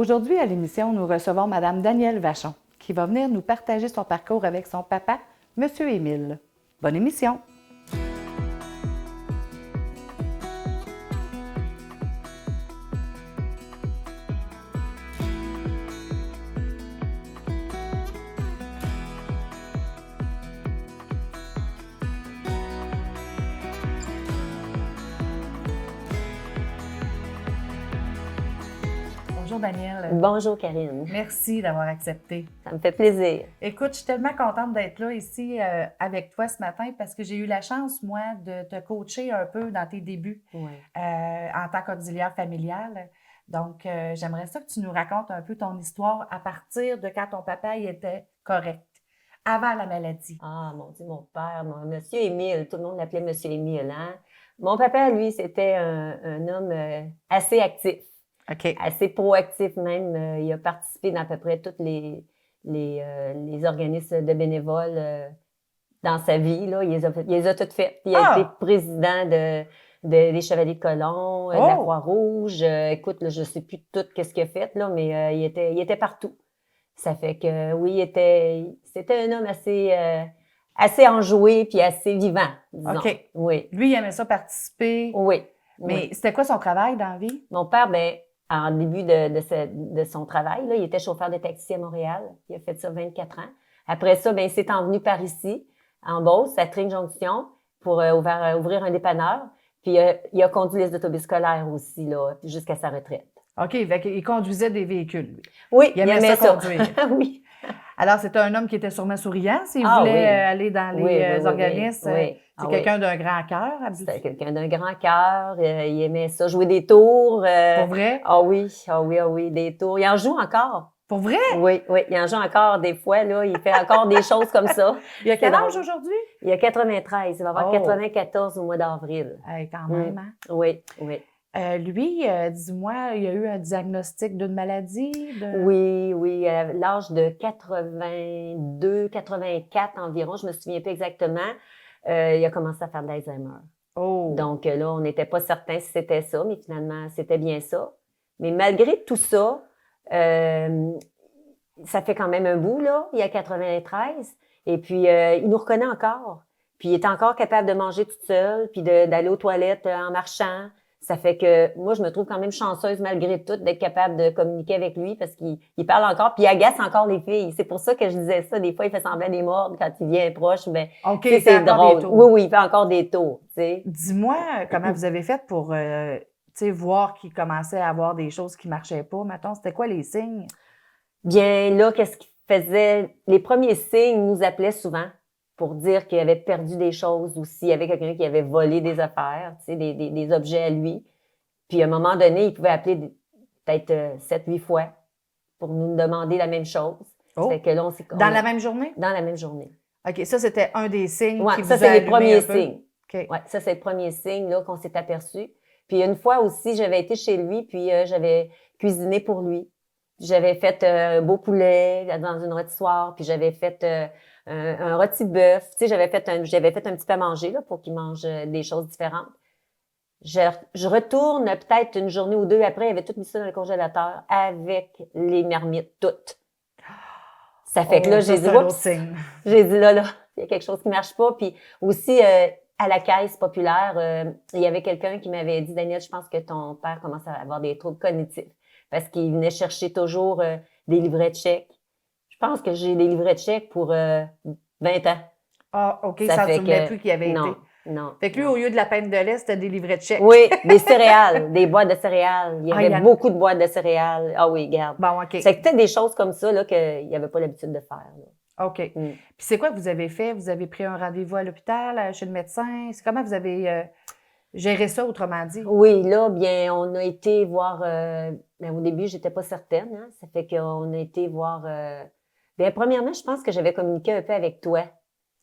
Aujourd'hui, à l'émission, nous recevons Mme Danielle Vachon, qui va venir nous partager son parcours avec son papa, M. Émile. Bonne émission! Bonjour Danielle. Bonjour Karine. Merci d'avoir accepté. Ça me fait plaisir. Écoute, je suis tellement contente d'être là ici avec toi ce matin parce que j'ai eu la chance, moi, de te coacher un peu dans tes débuts en tant qu'auxiliaire familiale. Donc, j'aimerais ça que tu nous racontes un peu ton histoire à partir de quand ton papa il était correct, avant la maladie. Ah, mon Dieu, mon père, Monsieur Émile, tout le monde l'appelait Monsieur Émile, hein? Mon papa, lui, c'était un homme assez actif. OK. Assez proactif même. Il a participé dans à peu près tous les organismes de bénévoles dans sa vie. Là. Il les a toutes faites. Il a été président des Chevaliers de Colomb, de la Croix-Rouge. Écoute, là, je ne sais plus tout ce qu'il a fait, là, mais il était partout. Ça fait que, oui, c'était un homme assez enjoué puis assez vivant, disons. OK. Oui. Lui, il aimait ça participer. Oui. Mais c'était quoi son travail dans la vie? Mon père, en début de son travail, là, il était chauffeur de taxi à Montréal. Il a fait ça 24 ans. Après ça, il s'est envenu par ici, en Beauce, à Tring-Jonction, pour ouvrir un dépanneur. Puis il a conduit les autobus scolaires aussi, là, jusqu'à sa retraite. OK, il conduisait des véhicules, lui. Oui, il aimait ça conduire. Oui. Alors, c'était un homme qui était sûrement souriant s'il voulait aller dans les organismes. Oui. C'est quelqu'un d'un grand cœur. C'était quelqu'un d'un grand cœur. Il aimait ça, jouer des tours. Pour vrai? Ah oui, des tours. Il en joue encore. Pour vrai? Oui, il en joue encore des fois. Là, il fait encore des choses comme ça. Il a quel âge aujourd'hui? Il a 93. Il va avoir 94 au mois d'avril. Quand même, hein? Oui. Lui, dis-moi, il a eu un diagnostic d'une maladie? Oui, à l'âge de 82, 84 environ, je me souviens pas exactement, il a commencé à faire de l'Alzheimer. Donc là, on n'était pas certain si c'était ça, mais finalement, c'était bien ça. Mais malgré tout ça, ça fait quand même un bout, là, il y a 93, et puis il nous reconnaît encore. Puis il est encore capable de manger toute seule, puis d'aller aux toilettes en marchant. Ça fait que moi, je me trouve quand même chanceuse malgré tout d'être capable de communiquer avec lui parce qu'il parle encore, puis il agace encore les filles. C'est pour ça que je disais ça. Des fois, il fait semblant des morts quand il vient proche. C'est drôle. Oui, il fait encore des tours. T'sais. Dis-moi comment vous avez fait pour voir qu'il commençait à avoir des choses qui marchaient pas. Mettons, c'était quoi les signes? Bien, là, qu'est-ce qu'il faisait? Les premiers signes, il nous appelait souvent pour dire qu'il avait perdu des choses ou s'il y avait quelqu'un qui avait volé des affaires, des objets à lui. Puis à un moment donné, il pouvait appeler peut-être 7-8 fois pour nous demander la même chose. Fait que là, dans la même journée? Dans la même journée. OK, ça, c'était un des signes qui vous ça, c'est les premiers signes. Okay. Ouais, ça, c'est le premier signe là, qu'on s'est aperçu. Puis une fois aussi, j'avais été chez lui, puis j'avais cuisiné pour lui. J'avais fait un beau poulet dans une rôtissoire, puis j'avais fait un rôti bœuf. Tu sais, j'avais fait un petit peu à manger là, pour qu'il mange des choses différentes. Je retourne peut-être une journée ou deux après, il avait tout mis ça dans le congélateur avec les marmites toutes. Ça fait que là, j'ai dit, là, il y a quelque chose qui marche pas. Puis aussi, à la caisse populaire, il y avait quelqu'un qui m'avait dit, Daniel, je pense que ton père commence à avoir des troubles cognitifs parce qu'il venait chercher toujours des livrets de chèques. Je pense que j'ai des livrets de chèques pour 20 ans. Ah, OK, ça ne souvenait plus qu'il y avait été. Non. Fait que lui, au lieu de la peine de lait, c'était des livrets de chèques. Oui, des céréales, des boîtes de céréales. Il y avait beaucoup de boîtes de céréales. Ah oui, regarde. Bon, OK. C'est peut-être des choses comme ça là, qu'il n'y avait pas l'habitude de faire. Là. OK. Puis c'est quoi que vous avez fait? Vous avez pris un rendez-vous à l'hôpital, chez le médecin? Comment vous avez géré ça, autrement dit? Oui, là, bien, on a été voir... au début, j'étais pas certaine. Hein, ça fait qu'on a été voir... bien, premièrement, je pense que j'avais communiqué un peu avec toi.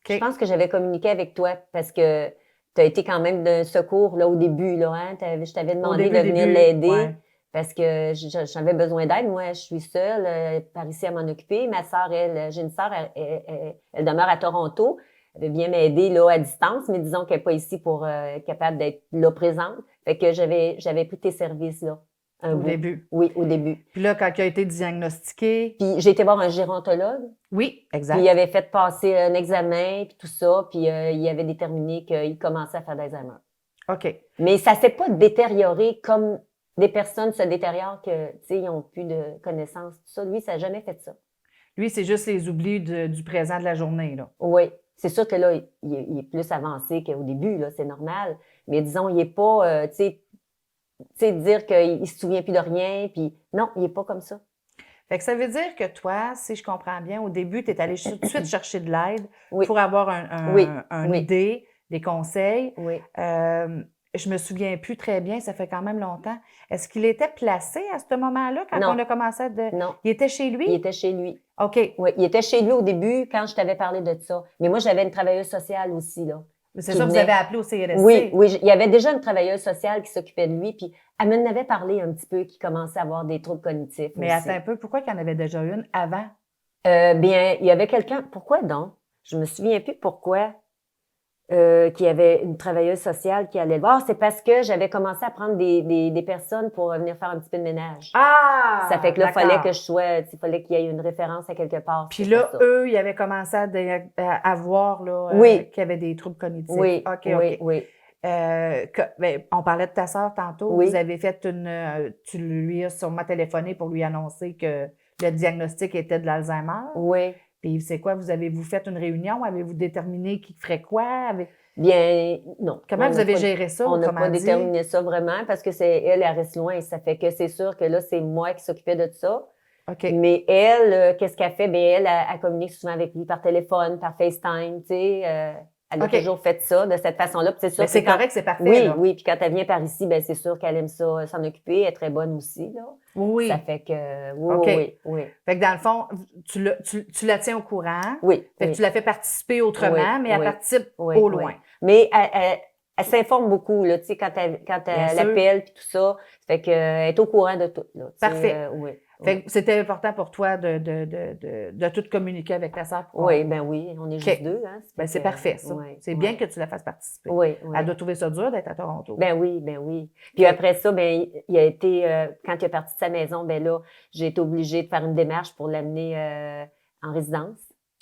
Okay. Je pense que j'avais communiqué avec toi parce que tu as été quand même d'un secours là au début. Là, hein? Je t'avais demandé de venir l'aider parce que j'avais besoin d'aide. Moi, je suis seule par ici à m'en occuper. Ma sœur, j'ai une sœur, elle demeure à Toronto. Elle veut bien m'aider là à distance, mais disons qu'elle n'est pas ici pour capable d'être là présente. Fait que j'avais pris tes services là un Au bout. début. Oui, au début. Puis là, quand il a été diagnostiqué, Puis j'ai été voir un gérontologue. oui, Puis exact. il avait fait passer un examen, puis tout ça, puis il avait déterminé qu'il commençait à faire d'Alzheimer. OK. Mais ça s'est pas détérioré comme des personnes se détériorent que, tu sais, ils ont plus de connaissances, tout ça. Lui, ça n'a jamais fait ça. Lui, c'est juste les oublis du présent de la journée, là. Oui. C'est sûr que là, il est plus avancé qu'au début, là, c'est normal. Mais disons, il est pas, tu sais, dire qu'il se souvient plus de rien, puis non, il est pas comme ça. Fait que ça veut dire que toi, si je comprends bien, au début, tu es allé tout de suite chercher de l'aide Oui. pour avoir Oui. une idée, des conseils. Oui. Je me souviens plus très bien, ça fait quand même longtemps. Est-ce qu'il était placé à ce moment-là quand Non. on a commencé à... Non. Il était chez lui? Il était chez lui. OK. Oui, il était chez lui au début quand je t'avais parlé de ça. Mais moi, j'avais une travailleuse sociale aussi, là. C'est qui ça, vous venait. avez appelé au CLSC? Oui, oui. Il y avait déjà une travailleuse sociale qui s'occupait de lui, puis elle m'en avait parlé un petit peu, qui commençait à avoir des troubles cognitifs Mais aussi. attends un peu, pourquoi il y en avait déjà une avant? Bien, il y avait quelqu'un... Pourquoi donc? Je me souviens plus pourquoi. Qu'il y avait une travailleuse sociale qui allait le voir. C'est parce que j'avais commencé à prendre des personnes pour venir faire un petit peu de ménage. Ah! Ça fait que là, il fallait d'accord. que je sois... Il fallait qu'il y ait une référence à quelque part. Puis c'est là, pour ça. eux, ils avaient commencé à voir là, Oui. qu'il y avait des troubles cognitifs. Oui, OK, oui, OK. oui. Ben, on parlait de ta sœur tantôt. Oui. Vous avez fait tu lui as sûrement téléphoné pour lui annoncer que le diagnostic était de l'Alzheimer. Oui. Puis c'est quoi? Avez-vous fait une réunion? Avez-vous déterminé qui ferait quoi? Bien, non. Comment On vous n'a avez pas- géré ça, On n'a autrement pas dit? déterminé ça vraiment parce que c'est elle reste loin. Ça fait que c'est sûr que là, c'est moi qui s'occupais de ça. OK. Mais elle, qu'est-ce qu'elle fait? Bien, elle communique souvent avec lui par téléphone, par FaceTime, tu sais. Elle a OK. toujours fait ça de cette façon-là. Puis c'est sûr Mais c'est que quand- correct, c'est parfait. Oui, là. oui. Puis quand elle vient par ici, ben c'est sûr qu'elle aime ça, s'en occuper. Elle est très bonne aussi, là. Oui. Ça fait que, oui, OK. oui, oui. Fait que dans le fond, tu la tiens au courant. Oui, Fait que oui. tu la fais participer autrement, Oui, mais elle oui. participe Oui, au oui. loin. Mais elle s'informe beaucoup, là, tu sais, quand Bien elle sûr. appelle puis tout ça. Fait que, elle est au courant de tout, là. tu sais, Parfait. Oui. Fait Oui. que c'était important pour toi de tout communiquer avec ta sœur. Oui, ben oui, on est juste OK. deux, hein. Ben, c'est parfait, ça. Oui, C'est bien oui. que tu la fasses participer. Oui, oui. Elle doit trouver ça dur d'être à Toronto. Ben oui, ben oui. Puis OK. après ça, ben il a été, quand il est parti de sa maison, ben là, j'ai été obligée de faire une démarche pour l'amener en résidence.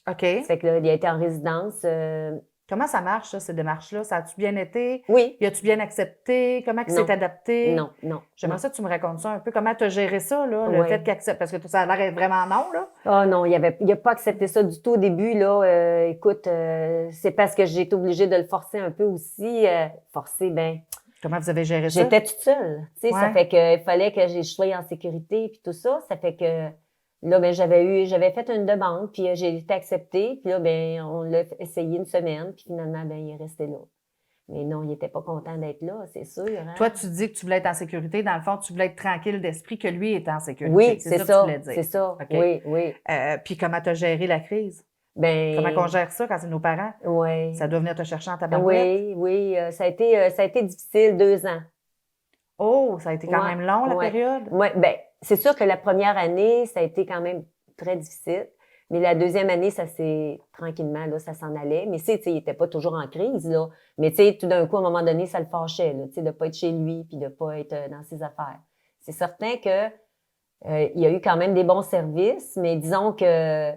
OK. Ça fait que là, il a été en résidence. Comment ça marche, ça, ces démarches-là? Ça a-tu bien été? Oui. Y a-tu bien accepté? Comment il Non. s'est adapté? Non, non. J'aimerais non. ça que tu me racontes ça un peu. Comment tu as géré ça, là, le Ouais. fait qu'il accepte? Parce que ça a l'air vraiment non, là. Ah non, il a pas accepté ça du tout au début, là. Écoute, c'est parce que j'ai été obligée de le forcer un peu aussi. Forcer, ben, Comment vous avez géré ça? j'étais toute seule. Tu sais, ça Ouais. fait que il fallait que je sois en sécurité puis tout ça. Ça fait que là, ben, j'avais fait une demande puis j'ai été acceptée. Puis là, ben, on l'a essayé une semaine puis finalement, ben, il est resté là. Mais non, il était pas content d'être là, c'est sûr. Hein? Toi, tu dis que tu voulais être en sécurité. Dans le fond, tu voulais être tranquille d'esprit que lui est en sécurité. Oui, c'est c'est ça. ça. Que tu voulais dire. C'est ça. OK. Oui, oui. Puis comment tu as géré la crise? Ben, Comment on gère ça quand c'est nos parents? oui. Ça doit venir te chercher en tabarouette? Oui, oui. Ça a été difficile 2 ans. Oh, ça a été quand Ouais, même long, la ouais. période? Oui, ben, c'est sûr que la première année, ça a été quand même très difficile. Mais la deuxième année, ça s'est tranquillement, là, ça s'en allait. Mais tu sais, il était pas toujours en crise, là. Mais tu sais, tout d'un coup, à un moment donné, ça le fâchait, là, tu sais, de pas être chez lui puis de pas être dans ses affaires. C'est certain que il y a eu quand même des bons services, mais disons que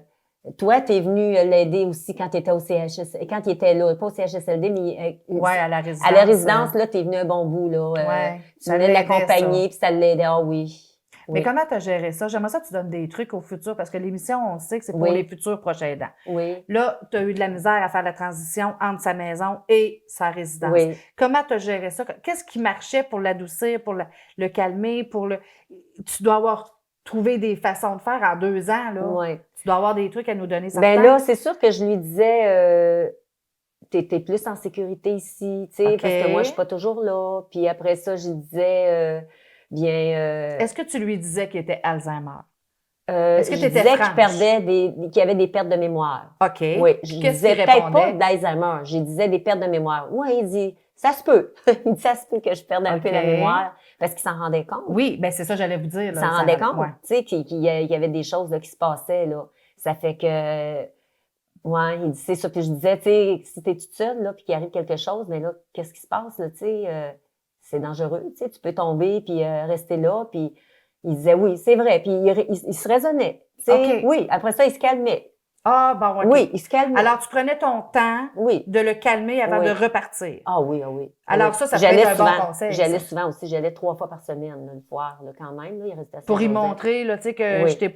toi, tu es venu l'aider aussi quand tu étais au CHSLD, quand il était là, pas au CHSLD, mais Oui, à la résidence. à la résidence, là, tu es venu un bon bout, là. Ouais, Tu ça venais de l'aidait, l'accompagner, puis ça l'aidait. Ah oui. Mais Oui. comment tu as géré ça? J'aimerais ça que tu donnes des trucs au futur parce que l'émission, on sait que c'est pour Oui. les futurs prochains aidants. Oui. Là, tu as eu de la misère à faire la transition entre sa maison et sa résidence. Oui. Comment tu as géré ça? Qu'est-ce qui marchait pour l'adoucir, pour le calmer, Tu dois avoir trouvé des façons de faire en 2 ans, là. Oui. Tu dois avoir des trucs à nous donner certains. Ben là, c'est sûr que je lui disais, t'es plus en sécurité ici, tu sais, OK. parce que moi, je suis pas toujours là. Puis après ça, je lui disais, Est-ce que tu lui disais qu'il était Alzheimer? je est-ce que tu étais disais franche? qu'il y avait des pertes de mémoire. OK. Oui, je Qu'est-ce disais qu'il peut-être pas répondait? d'Alzheimer, je disais des pertes de mémoire. Oui, il dit, ça se peut. Il dit, ça se peut que je perde un peu la OK. mémoire, parce qu'il s'en rendait compte. Oui, ben c'est ça, j'allais vous dire. Il là, s'en ça rendait rend- compte, ouais. tu sais, qu'il y avait des choses là, qui se passaient, là. Ça fait que, ouais, il dit, c'est ça. Puis je disais, tu sais, si t'es toute seule, là, puis qu'il arrive quelque chose, mais là, qu'est-ce qui se passe, là, tu sais, c'est dangereux, tu sais, tu peux tomber puis rester là. Puis il disait oui, c'est vrai. Puis il se raisonnait, tu sais. OK. Oui, après ça, il se calmait. Ah, bon, OK. Oui, il se calmait. Alors, tu prenais ton temps Oui. de le calmer avant Oui. de repartir. Ah oui, ah oui. Alors, oui. ça peut être un bon conseil. J'allais ça. souvent aussi. J'allais 3 fois par semaine, là, le voir, là, quand même. Là, il restait à Pour y Saint-Joseph. montrer, là, tu sais, que Oui. je t'ai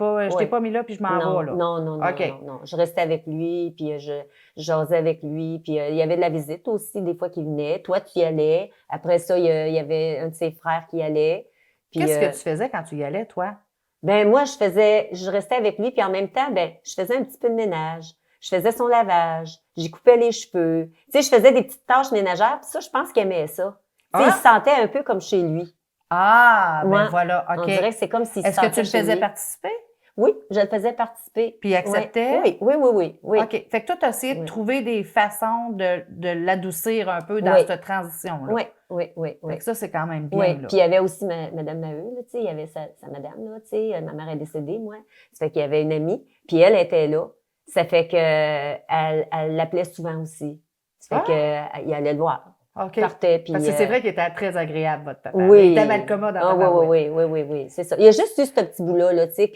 pas mis là puis je m'en Non, vais, là. non, non, non, OK. non, non. Je restais avec lui, puis je jasais avec lui, puis il y avait de la visite aussi, des fois qu'il venait. Toi, tu y allais. Après ça, il y avait un de ses frères qui y allait. Puis, Qu'est-ce que tu faisais quand tu y allais, toi? ben moi, je restais avec lui, puis en même temps, ben je faisais un petit peu de ménage. Je faisais son lavage, j'y coupais les cheveux. Tu sais, je faisais des petites tâches ménagères, puis ça, je pense qu'il aimait ça. Tu sais, il se sentait un peu comme chez lui. Ah, ben Ouais. voilà, OK. On dirait que c'est comme s'il se Est-ce que tu sentait le chez faisais lui. participer? Oui, je le faisais participer. Puis il acceptait? Oui, oui, oui, oui, oui. OK. Fait que toi, tu as essayé de Oui. trouver des façons de l'adoucir un peu dans Oui. cette transition-là. Oui, oui, oui, Fait oui. que ça, c'est quand même bien, Oui, là. puis il y avait aussi Madame Maheu, là, tu sais, il y avait sa madame, là, tu sais, ma mère est décédée, moi. Ça fait qu'il y avait une amie, puis elle était là. Ça fait que elle l'appelait souvent aussi. Ça fait que il allait le voir. OK. Partait, puis... Parce que c'est vrai qu'il était très agréable, votre papa. Oui. Il était mal commode en oui, tabarouette. oui, oui, oui, oui, c'est ça. Il y a juste eu ce petit bout-là, là, tu sais,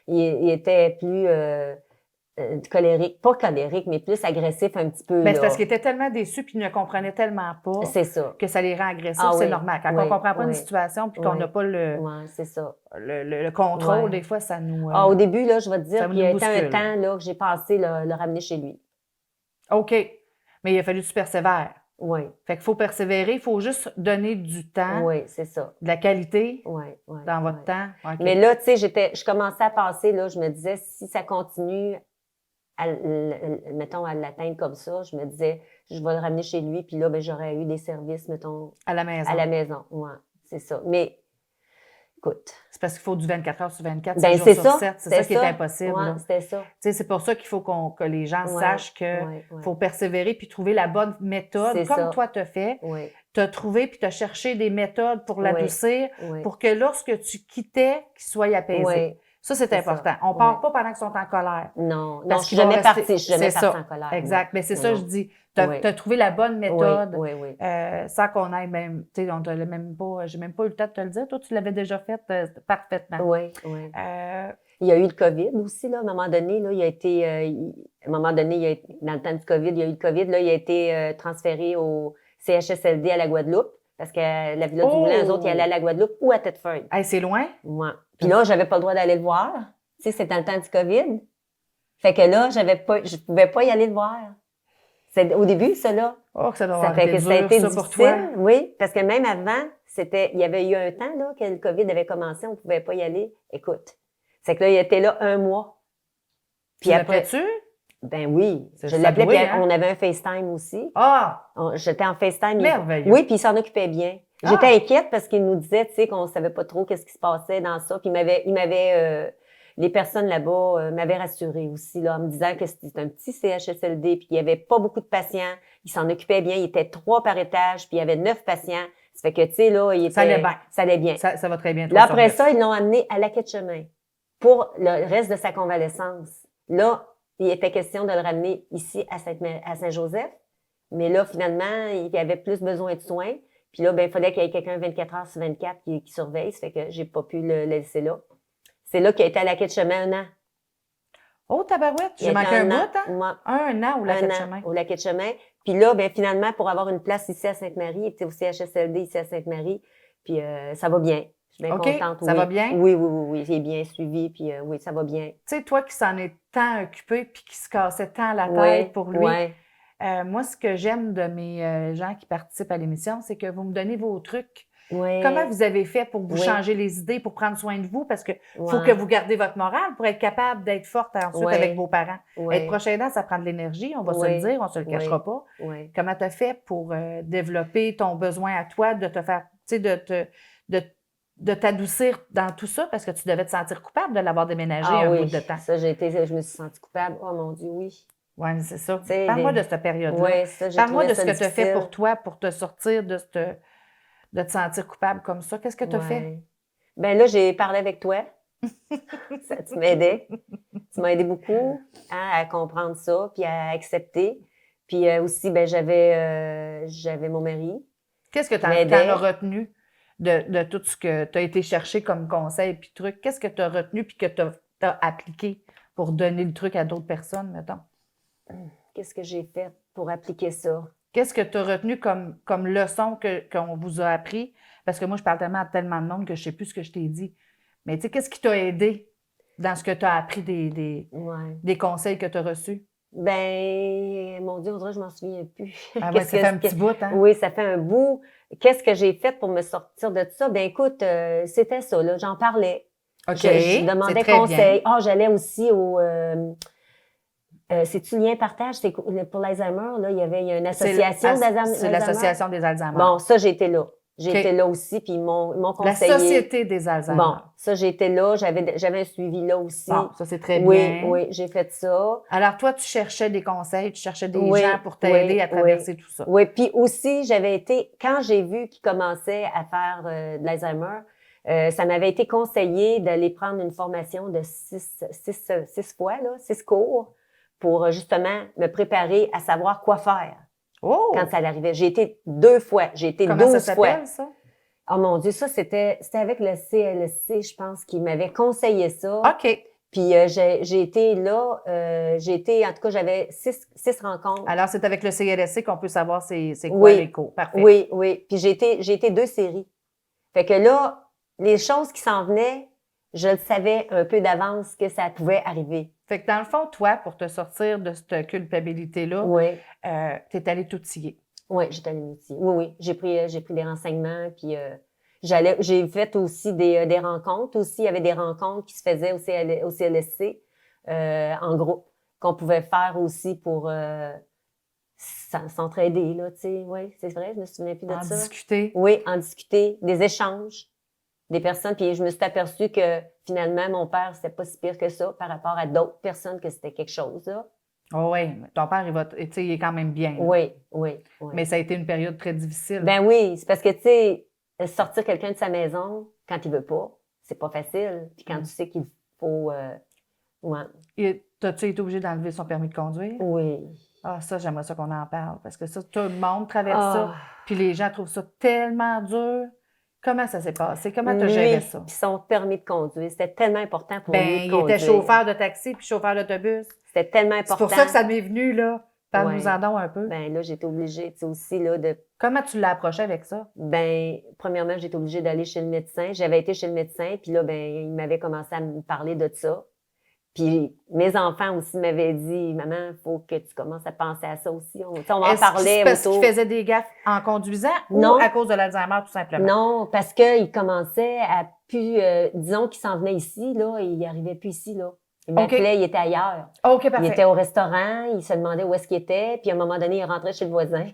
il était plus colérique, pas colérique, mais plus agressif un petit peu, Ben, c'est là. parce qu'il était tellement déçu puis il ne comprenait tellement pas C'est ça. que ça les rend agressifs. Ah c'est oui, normal. Quand oui, on comprend pas une oui, situation puis qu'on oui. n'a pas Ouais, c'est ça. le contrôle, Ouais. des fois, ça nous... Ah, au début, là, je vais te ça dire, nous puis il y a été un bouscule. temps, là, que j'ai pensé le ramener chez lui. OK. Mais il a fallu que tu persévères. Oui, Fait qu'il faut persévérer, il faut juste donner du temps, oui, c'est ça. de la qualité Oui, oui. dans votre oui. temps. OK. Mais là, tu sais, je commençais à passer, là, je me disais, si ça continue, mettons, à l'atteindre comme ça, je me disais, je vais le ramener chez lui, puis là, ben, j'aurais eu des services, mettons, À la maison. à la maison. Ouais, c'est ça. Mais, écoute. C'est parce qu'il faut du 24 heures sur 24, Ben, 7 jours c'est sur ça. 7. C'est ça qui est impossible. Ouais, là. c'était ça. Tu sais, c'est pour ça qu'il faut que les gens Ouais, sachent qu'il ouais, ouais. faut persévérer puis trouver la bonne méthode, C'est comme ça. toi t'as fait. Oui, Tu as trouvé puis tu as cherché des méthodes pour Oui, l'adoucir, oui. pour que lorsque tu quittais, qu'il soit apaisé. Oui, Ça, c'est c'est important. ça. On part Oui. pas pendant qu'ils sont en colère. Non, non, Parce je suis qu'ils vont jamais rester- partie, je suis jamais c'est partie ça. en colère. Exact. non. Mais c'est Non, ça, non. je dis. Tu as, Oui. trouvé la bonne méthode Oui, oui, oui. sans qu'on aille même. Tu sais, on te l'a même pas. J'ai même pas eu le temps de te le dire. Toi, tu l'avais déjà fait parfaitement. Oui, oui. Euh, Il y a eu le COVID aussi, là, à un moment donné, là, il a été, à un moment donné, dans le temps du COVID, il y a eu le COVID, là, il a été transféré au CHSLD à la Guadeloupe, parce que la Villa du Moulin, eux autres, ils allaient à la Guadeloupe ou à Thetford. hey, c'est loin? Ouais. Puis là, j'avais pas le droit d'aller le voir. Tu sais, c'était dans le temps du COVID. Fait que là, je pouvais pas y aller le voir. C'est au début, ça, là. Oh, que ça doit Ça avoir fait été que ça a dur, été ça, difficile. pour toi. Oui, parce que même avant, il y avait eu un temps, là, que le COVID avait commencé, on pouvait pas y aller. Écoute. C'est que là, il était là 1 mois. Puis après, tu Ben oui. C'est Je l'appelais, saboué, puis hein? on avait un FaceTime aussi. Ah! J'étais en FaceTime. Merveilleux. Oui, puis il s'en occupait bien. Ah! J'étais inquiète parce qu'il nous disait, tu sais, qu'on savait pas trop qu'est-ce qui se passait dans ça. Puis les personnes là-bas m'avaient rassurée aussi, là, en me disant que c'était un petit CHSLD, puis qu'il y avait pas beaucoup de patients. Il s'en occupait bien. Il était 3 par étage, puis il y avait 9 patients. Ça fait que, tu sais, là, Ça allait bien. Ça allait bien. Ça va très bien. Là, après ça, ils l'ont amené à la Quai-de-Chemin pour le reste de sa convalescence. Là, il était question de le ramener ici à Saint-Joseph. Mais là, finalement, il avait plus besoin de soins. Puis là, ben, il fallait qu'il y ait quelqu'un 24 heures sur 24 qui surveille. Ça fait que j'ai pas pu le laisser là. C'est là qu'il a été à la Quai-de-Chemin 1 an. Oh, tabarouette! Il J'ai a été manqué un bout, an. hein? Moi, Un an ou la un quai de an chemin? au Lac de Chemin. Puis là, ben finalement, pour avoir une place ici à Sainte-Marie, il était au CHSLD ici à Sainte-Marie. Puis ça va bien. Je suis bien OK, contente. ça oui. va bien? Oui, oui, oui, oui. J'ai bien suivi. Puis oui, ça va bien. Tu sais, toi qui s'en est tant occupé puis qui se cassait tant la tête Oui, pour lui, oui. moi, ce que j'aime de mes gens qui participent à l'émission, c'est que vous me donnez vos trucs. Oui. Comment vous avez fait pour vous Oui. changer les idées, pour prendre soin de vous? Parce que faut Ouais. que vous gardez votre morale pour être capable d'être forte ensuite Ouais. avec vos parents. Oui. Être proche aidant, ça prend de l'énergie, on va se Oui. le dire, on se le cachera Oui. pas. Oui. Comment tu as fait pour développer ton besoin à toi, de te faire, tu sais, de t'adoucir dans tout ça parce que tu devais te sentir coupable de l'avoir déménagé Ah un oui. bout de temps. Ça, je me suis sentie coupable. Oh mon Dieu, oui. Oui, c'est ça. Tu sais, Parle-moi de cette période-là. Oui, ça, j'ai Parle-moi trouvé de ça ce que tu as fait difficile. pour toi, pour te sortir de te sentir coupable comme ça. Qu'est-ce que tu as fait? Ouais. Ben là, j'ai parlé avec toi. Tu m'aidais. Tu m'as aidé beaucoup, hein, à comprendre ça, puis à accepter. Puis aussi, ben j'avais mon mari. Qu'est-ce que tu m'aidait. as retenu de tout ce que tu as été chercher comme conseil puis truc? Qu'est-ce que tu as retenu puis que tu as appliqué pour donner le truc à d'autres personnes, mettons? Qu'est-ce que j'ai fait pour appliquer ça? Qu'est-ce que tu as retenu comme leçon qu'on vous a appris? Parce que moi, je parle tellement à tellement de monde que je ne sais plus ce que je t'ai dit. Mais tu sais, qu'est-ce qui t'a aidé dans ce que tu as appris Ouais. des conseils que tu as reçus? Ben, mon Dieu, on dirait que je m'en souviens plus. Ah ouais, ça fait un petit bout, hein? Oui, ça fait un bout. Qu'est-ce que j'ai fait pour me sortir de ça? Ben, écoute, c'était ça, là. J'en parlais. OK, Je c'est demandais très bien. conseil. Ah, j'allais aussi au... c'est-tu Lien Partage? C'est pour l'Alzheimer, là, il y a une association C'est d'Alzheimer. l'Association des Alzheimer. Bon, ça, j'ai été là. J'ai OK. été là aussi, puis ils m'ont La conseillé. Société des Alzheimer. Bon, ça, j'ai été là. J'avais un suivi là aussi. Bon, ça, c'est très Oui, bien. oui, j'ai fait ça. Alors, toi, tu cherchais des conseils, tu cherchais des Oui, gens pour t'aider oui, à traverser tout ça. Oui, puis aussi, j'avais été, quand j'ai vu qu'ils commençaient à faire de l'Alzheimer, ça m'avait été conseillé d'aller prendre une formation de 6 fois, là, 6 cours, pour justement me préparer à savoir quoi faire Oh! quand ça arrivait. J'ai été 2 fois, j'ai été Comment 12 ça fois. s'appelle, ça? Oh mon Dieu, ça, c'était avec le CLSC, je pense, qui m'avait conseillé ça. OK. Puis j'ai été là, en tout cas, j'avais 6 rencontres. Alors, c'est avec le CLSC qu'on peut savoir c'est quoi Oui, les cours. Parfait. oui, oui. Puis j'ai été 2 séries. Fait que là, les choses qui s'en venaient, je le savais un peu d'avance que ça pouvait arriver. Fait que dans le fond, toi, pour te sortir de cette culpabilité-là, Oui, tu es allé t'outiller. oui, j'étais allée m'outiller. Oui, oui. J'ai pris des renseignements, puis j'ai fait aussi des rencontres aussi. Il y avait des rencontres qui se faisaient au CLSC en groupe, qu'on pouvait faire aussi pour s'entraider, là, tu sais. Oui, c'est vrai, je me souvenais plus de En ça. discuter. Oui, en discuter, des échanges, des personnes. Puis je me suis aperçue que finalement, mon père, c'était pas si pire que ça par rapport à d'autres personnes, que c'était quelque chose, là. Oh oui, ton père, tu sais, il est quand même bien. Là. Oui, oui, oui. Mais ça a été une période très difficile. Ben oui, c'est parce que, tu sais, sortir quelqu'un de sa maison quand il veut pas, c'est pas facile. Puis quand tu sais qu'il faut... ouais. Et t'as-tu été obligé d'enlever son permis de conduire? Oui. Ah, ça, j'aimerais ça qu'on en parle. Parce que ça, tout le monde traverse ça. Ah. Puis les gens trouvent ça tellement dur. Comment ça s'est passé? Comment tu as Lui, géré ça? puis son permis de conduire, c'était tellement important pour lui Ben, de il conduire. était chauffeur de taxi puis chauffeur d'autobus. C'était tellement C'est important. pour ça que ça m'est venu, là. Parle-nous-en Ouais. donc un peu. Ben là, j'étais obligée, tu sais, aussi, là, de... Comment tu l'as approché avec ça? Ben, premièrement, j'étais obligée d'aller chez le médecin. J'avais été chez le médecin, puis là, ben, il m'avait commencé à me parler de ça. Puis mes enfants aussi m'avaient dit, maman, il faut que tu commences à penser à ça aussi. On en parlait Parce autour. qu'il faisait des gaffes en conduisant Non. ou à cause de l'Alzheimer, tout simplement? Non, parce qu'il commençait à plus, disons qu'il s'en venait ici, là, il arrivait plus ici, là. Il m'appelait, il était ailleurs. OK, parfait. Il était au restaurant, il se demandait où est-ce qu'il était, puis à un moment donné, il rentrait chez le voisin.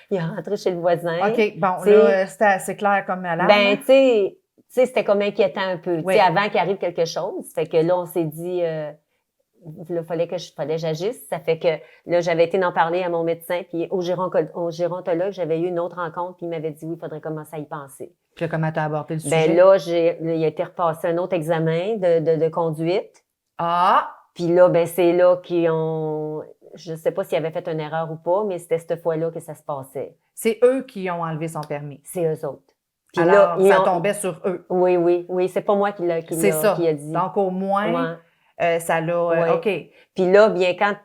Il est rentré chez le voisin. OK, bon, T'sais, là, c'était assez clair comme alarme. ben, tu sais, c'était comme inquiétant un peu, Oui. tu sais, avant qu'il arrive quelque chose. Fait que là, on s'est dit, là, fallait que j'agisse. Ça fait que là, j'avais été en parler à mon médecin, puis au gérontologue, j'avais eu une autre rencontre, puis il m'avait dit, oui, il faudrait commencer à y penser. Puis là, comment tu as abordé le sujet? Ben là, il a été repassé un autre examen de conduite. Ah! Puis là, ben c'est là qu'ils ont... Je sais pas s'ils avaient fait une erreur ou pas, mais c'était cette fois-là que ça se passait. C'est eux qui ont enlevé son permis. C'est eux autres. Puis alors, là, ça tombait sur eux. Oui, oui, oui. C'est pas moi qui a dit. Donc, au moins, ça l'a... Ouais. OK. Puis là, bien, quand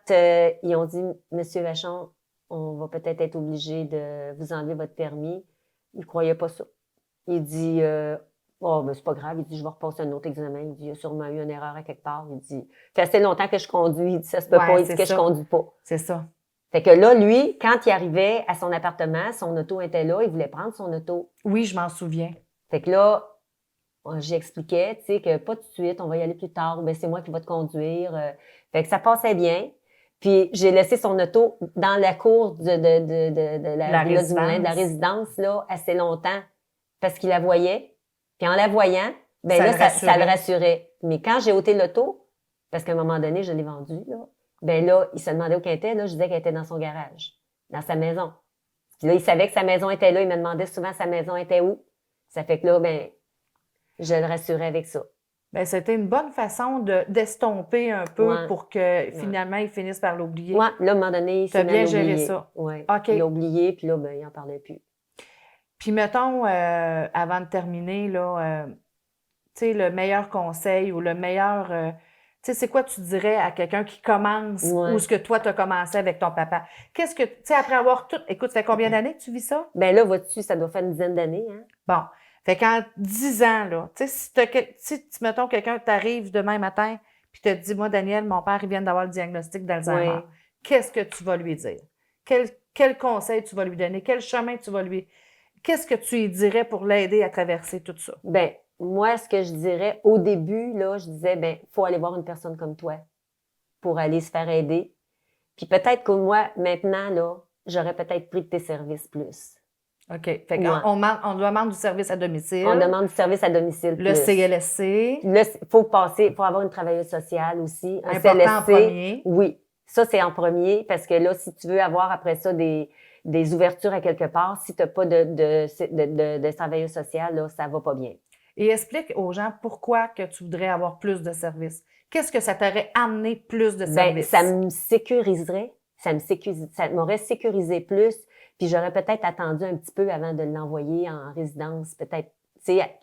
ils ont dit, Monsieur Vachon, on va peut-être être obligé de vous enlever votre permis, il croyait pas ça. Il dit... oh, ben, c'est pas grave. Il dit, je vais repasser un autre examen. Il dit, il y a sûrement eu une erreur à quelque part. Il dit, ça fait assez longtemps que je conduis. Il dit, ça se peut pas. Il dit que je conduis pas. C'est ça. Fait que là, lui, quand il arrivait à son appartement, son auto était là. Il voulait prendre son auto. Oui, je m'en souviens. Fait que là, j'expliquais, tu sais, que pas tout de suite, on va y aller plus tard. Ben, c'est moi qui vais te conduire. Fait que ça passait bien. Puis j'ai laissé son auto dans la cour de la Villa du Moulin, de la résidence, là, assez longtemps. Parce qu'il la voyait. Puis en la voyant, ben ça le rassurait. Mais quand j'ai ôté l'auto, parce qu'à un moment donné, je l'ai vendue, là, ben là, il se demandait où qu'elle était. Là, je disais qu'elle était dans son garage, dans sa maison. Puis là, il savait que sa maison était là. Il me demandait souvent sa maison était où. Ça fait que là, ben, je le rassurais avec ça. Ben, c'était une bonne façon d'estomper un peu pour que finalement, il finisse par l'oublier. Oui, là, à un moment donné, il s'est bien géré ça. Oui, OK. il l'a oublié, puis là, ben, il n'en parlait plus. Puis mettons, avant de terminer, là, tu sais, le meilleur conseil ou le meilleur... tu sais, c'est quoi tu dirais à quelqu'un qui commence ou ce que toi, tu as commencé avec ton papa? Qu'est-ce que, tu sais, après avoir tout... Écoute, ça fait combien d'années que tu vis ça? Ben là, vois-tu, ça doit faire une dizaine d'années, hein? Bon. Fait qu'en 10 ans, là, tu sais, si mettons, quelqu'un t'arrive demain matin puis te dit, moi, Daniel, mon père, il vient d'avoir le diagnostic d'Alzheimer. Oui. Qu'est-ce que tu vas lui dire? Quel conseil tu vas lui donner? Quel chemin tu vas lui... Qu'est-ce que tu lui dirais pour l'aider à traverser tout ça? Ben, moi, ce que je dirais, au début, là, je disais, ben, faut aller voir une personne comme toi pour aller se faire aider. Puis peut-être que moi, maintenant, là, j'aurais peut-être pris de tes services plus. OK. Fait qu'on on demande du service à domicile. On demande du service à domicile plus. Le CLSC. Là, il faut avoir une travailleuse sociale aussi. Un Important CLSC. en premier. Oui. Ça, c'est en premier parce que là, si tu veux avoir après ça des ouvertures à quelque part, si tu n'as pas de travailleuse sociale, là, ça va pas bien. Et explique aux gens pourquoi que tu voudrais avoir plus de services. Qu'est-ce que ça t'aurait amené plus de services? Ben, ça me sécuriserait. Ça m'aurait sécurisé plus. Puis j'aurais peut-être attendu un petit peu avant de l'envoyer en résidence. Peut-être, tu sais,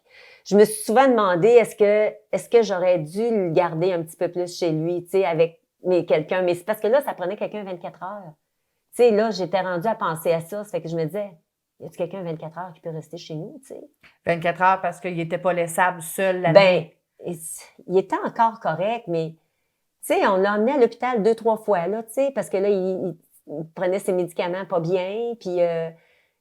je me suis souvent demandé est-ce que j'aurais dû le garder un petit peu plus chez lui, tu sais, avec quelqu'un. Mais c'est parce que là, ça prenait quelqu'un 24 heures. Tu sais, là, j'étais rendue à penser à ça. Ça fait que je me disais, y a-t-il quelqu'un 24 heures qui peut rester chez nous, tu sais? 24 heures parce qu'il n'était pas laissable seul la nuit. Ben, il était encore correct, mais, tu sais, on l'a emmené à l'hôpital 2-3 fois, là, tu sais, parce que là, il prenait ses médicaments pas bien, puis, tu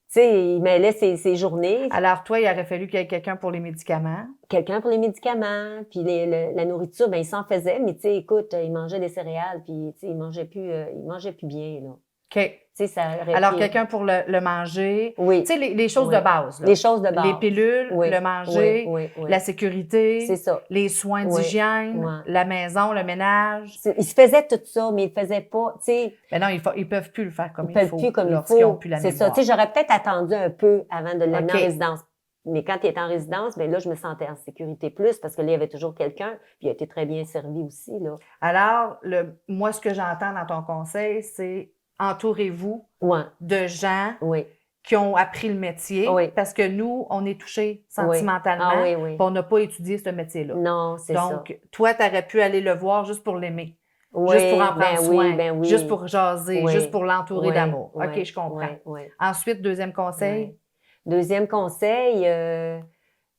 sais, il mêlait ses journées. Alors, toi, il aurait fallu qu'il y ait quelqu'un pour les médicaments. Quelqu'un pour les médicaments, puis la nourriture, ben il s'en faisait, mais, tu sais, écoute, il mangeait des céréales, puis, tu sais, il mangeait plus bien, là. OK. Ça alors, quelqu'un pour le manger. Oui. Tu sais, les choses de base. Là. Les choses de base. Les pilules, le manger, la sécurité, c'est ça. Les soins d'hygiène, la maison, le ménage. Il se faisait tout ça, mais il ne faisait pas, tu sais... Mais non, ils ne peuvent plus le faire comme il faut. Ils ne peuvent plus comme il faut. Lorsqu'ils n'ont plus la mémoire. C'est ça. Tu sais, j'aurais peut-être attendu un peu avant de l'amener en résidence. Mais quand il était en résidence, bien là, je me sentais en sécurité plus parce que là, il y avait toujours quelqu'un, puis il a été très bien servi aussi, là. Alors, moi, ce que j'entends dans ton conseil, c'est entourez-vous de gens qui ont appris le métier parce que nous, on est touchés sentimentalement puis on n'a pas étudié ce métier-là. Non, c'est ça. Donc, toi, tu aurais pu aller le voir juste pour l'aimer, juste pour en prendre soin, juste pour jaser, juste pour l'entourer d'amour. OK, je comprends. Ensuite, deuxième conseil? Deuxième conseil,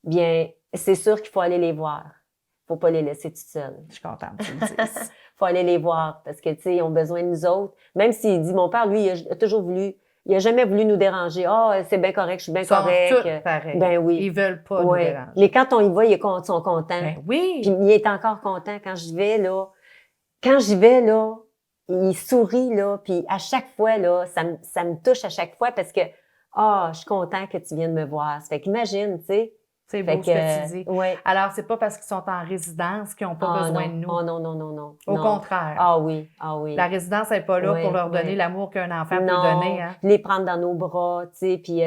bien, c'est sûr qu'il faut aller les voir. Il ne faut pas les laisser toutes seules. Je suis contente que tu le dises. Faut aller les voir parce que, tu sais, ils ont besoin de nous autres. Même s'il dit, mon père, lui, il a toujours voulu, il n'a jamais voulu nous déranger. Ah, c'est bien correct, je suis bien correct. Ils sont tous pareils. Ben oui. Ils veulent pas nous déranger. Mais quand on y va, ils sont contents. Ben oui. Puis il est encore content quand j'y vais, là. Quand j'y vais, là, il sourit, là. Puis à chaque fois, là, ça me touche à chaque fois parce que, je suis content que tu viennes me voir. Ça fait qu'imagine, tu sais. C'est beau ce que tu dis. Alors, c'est pas parce qu'ils sont en résidence qu'ils n'ont pas besoin de nous. Oh non. Au contraire. Ah oui. La résidence n'est pas là pour leur donner l'amour qu'un enfant peut donner. Hein? Les prendre dans nos bras, tu sais, puis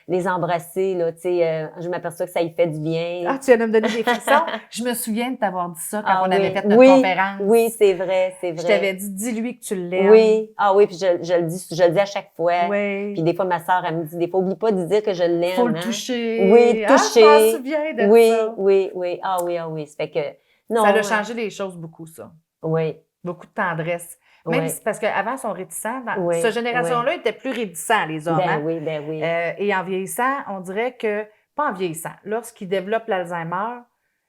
les embrasser, là, tu sais, je m'aperçois que ça y fait du bien. Ah, tu viens de me donner des frissons. Je me souviens de t'avoir dit ça quand on avait fait notre conférence. Oui, c'est vrai. Je t'avais dit, dis-lui que tu l'aimes. Oui, oui, puis je le dis à chaque fois. Oui. Puis des fois, ma soeur, elle me dit, des fois, oublie pas de dire que je l'aime. Faut le toucher. Oui, toucher. Je bien de ça. Oui. Ah oui. Ça fait que, non. Ça a changé les choses beaucoup, ça. Oui. Beaucoup de tendresse. Même parce qu'avant, ils sont réticents. Cette génération-là était plus réticents, les hommes. Ben oui. Et en vieillissant, on dirait que, pas en vieillissant, lorsqu'ils développent l'Alzheimer,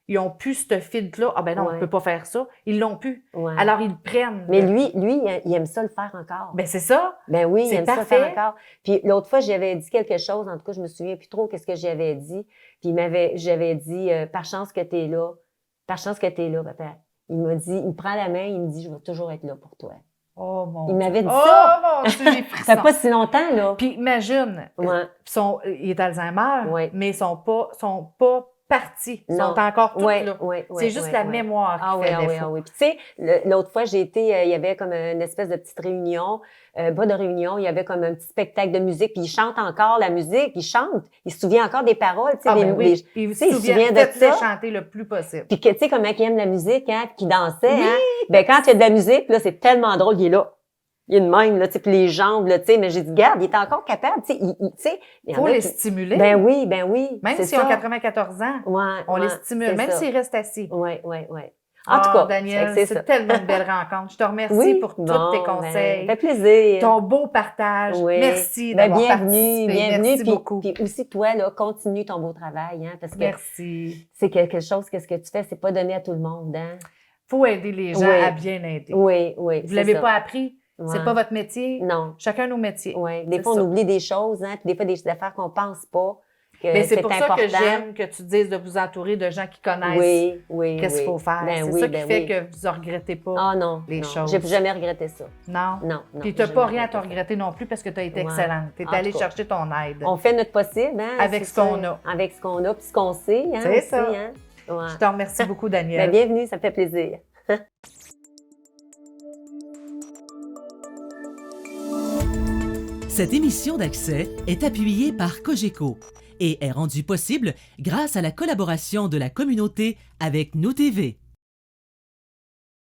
ils n'ont plus ce filtre-là. Ah ben non, on ne peut pas faire ça. Ils l'ont plus. Alors, ils le prennent. Mais lui, il aime ça le faire encore. Ben c'est ça. Ben oui, il aime ça le faire encore. Puis l'autre fois, j'avais dit quelque chose, en tout cas, je me souviens plus trop qu'est-ce que j'avais dit. Puis j'avais dit, par chance que tu es là. Par chance que tu es là, papa. Il m'a dit, il me prend la main, il me dit, je vais toujours être là pour toi. Oh mon Dieu. Il m'avait dit ça. Oh mon Dieu, ça fait pas si longtemps, là. Puis imagine, il est Alzheimer, mais ils sont pas partis. Ils sont encore tous là. C'est juste la mémoire qui fait défaut. Puis tu sais, l'autre fois, il y avait comme une espèce de petite réunion, pas de réunion, il y avait comme un petit spectacle de musique, puis il chante encore la musique, il chante, il se souvient encore des paroles, tu sais. Il se souvient de ça. Chanter le plus possible. Puis tu sais, comment il aime la musique, hein, puis qu'il dansait, hein. Ben quand il y a de la musique, là, c'est tellement drôle, il est là. Il y a une même, là, tu sais, puis les jambes, là, tu sais, mais j'ai dit, garde, il est encore capable, tu sais, tu sais. Il faut les stimuler. Ben oui, Même s'ils ont 94 ans, on les stimule, même s'ils restent assis. Oui. En tout cas, Danielle, c'est tellement une belle rencontre. Je te remercie pour tous tes conseils. Ça fait plaisir. Ton beau partage. Merci d'avoir participé. Bienvenue. Merci beaucoup. Puis aussi, toi, là, continue ton beau travail, hein, parce que merci. C'est quelque chose que ce que tu fais, c'est pas donné à tout le monde, hein. Faut aider les gens à bien aider. Oui. Vous l'avez pas appris. C'est pas votre métier. Non. Chacun nos métiers. Oui. Des fois, on oublie des choses, hein, puis des fois, des affaires qu'on pense pas. Mais c'est pour ça que j'aime que tu dises de vous entourer de gens qui connaissent qu'est-ce qu'il faut faire. C'est ça qui fait que vous ne regrettez pas les choses. J'ai jamais regretté ça. Non? Non. Puis tu n'as pas rien à te regretter non plus parce que tu as été excellente. Tu es allée chercher ton aide. On fait notre possible, hein? Avec ce qu'on a. Avec ce qu'on a, puis ce qu'on sait, hein? C'est ça. Hein? Ouais. Je te remercie beaucoup, Danielle. Bienvenue, ça me fait plaisir. Cette émission d'Accès est appuyée par Cogeco et est rendue possible grâce à la collaboration de la communauté avec Nous TV.